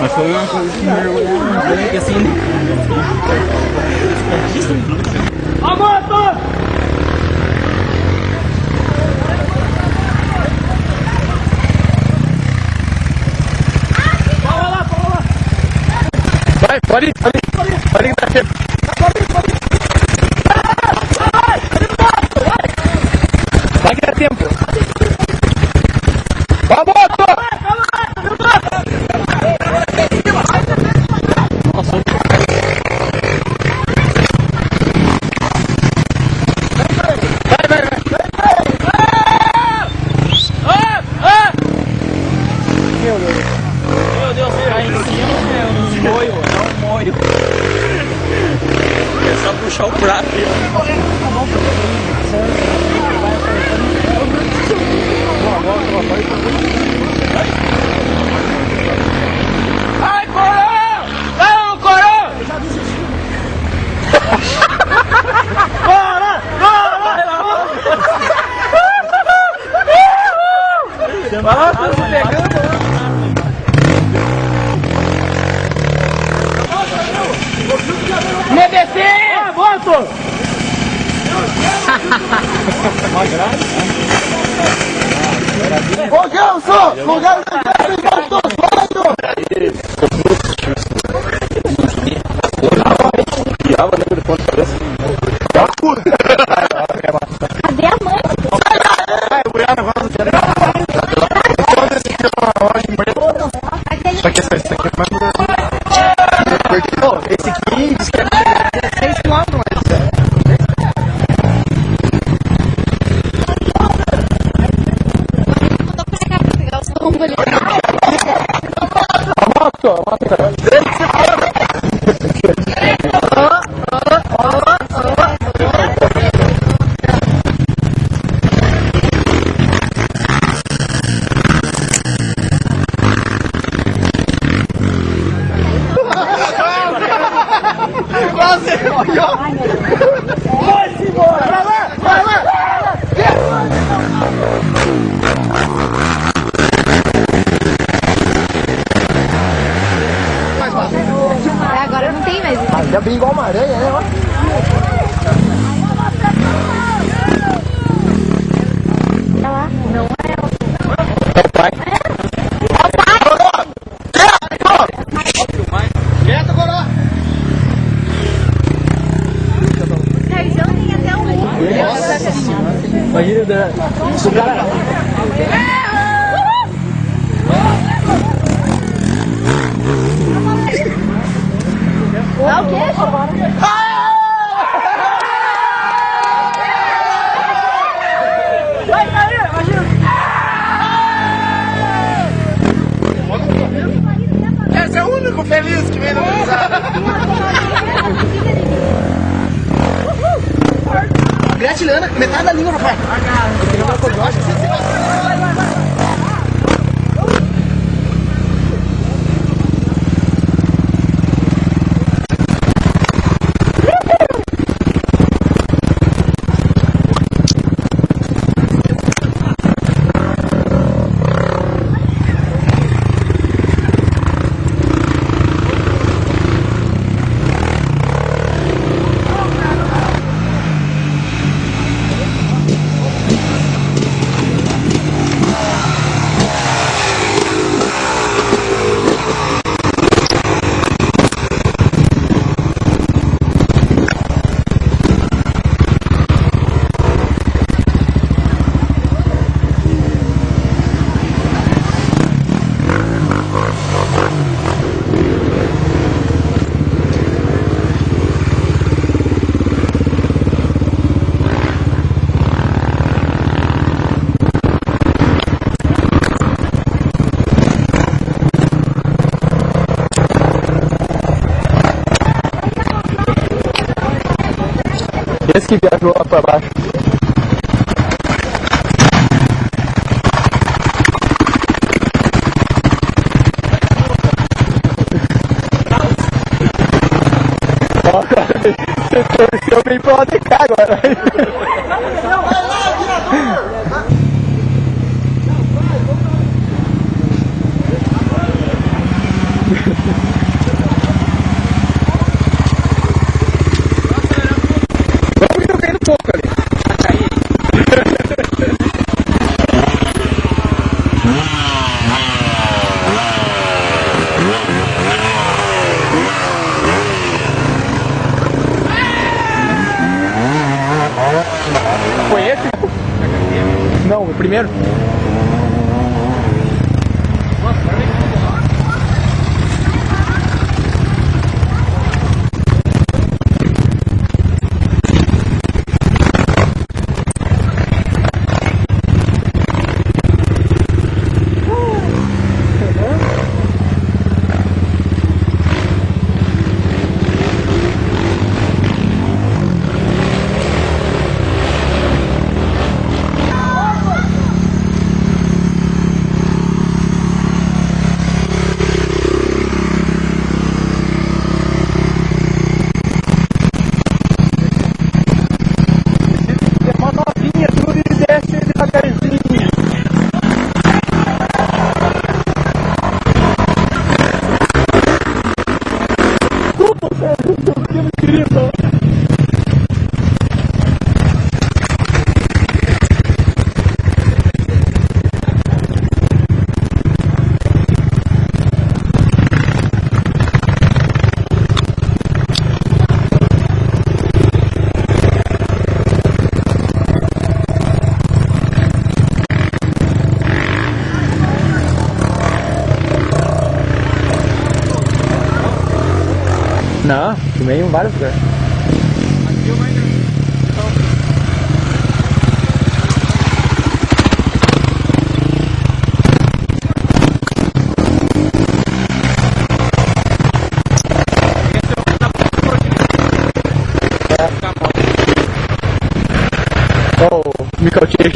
Mas foi uma coisa que me mergulhou assim. A moto! Vai, pode ir, pode ir, tá cheio. Vai que dá tempo. Ó a moto! Meu Deus, cai em cima, é um moio. É só puxar o prato. Ai, Corão! Não, Corão! Bora! Vai lá, tá se pegando. Me descer! Ah, moto! Ô Gelson! O Cadê a mãe? esse aqui diz que é 16 km. Agora não tem mais. Já bem igual uma aranha, né? Olha lá, não é É o pai. Quieto, Coró! o Sérgio tem até um. Nossa senhora! Imagina, se o cara... Dá o quê? Vai cair, imagina! Esse é o único feliz que vem na cruzada. Gratilhana, metade da língua, papai. Esse que viajou lá pra baixo. Ó, você torceu bem pro ADK agora. Não, o primeiro. Não, filmei em vários lugares. Oh, me cautei.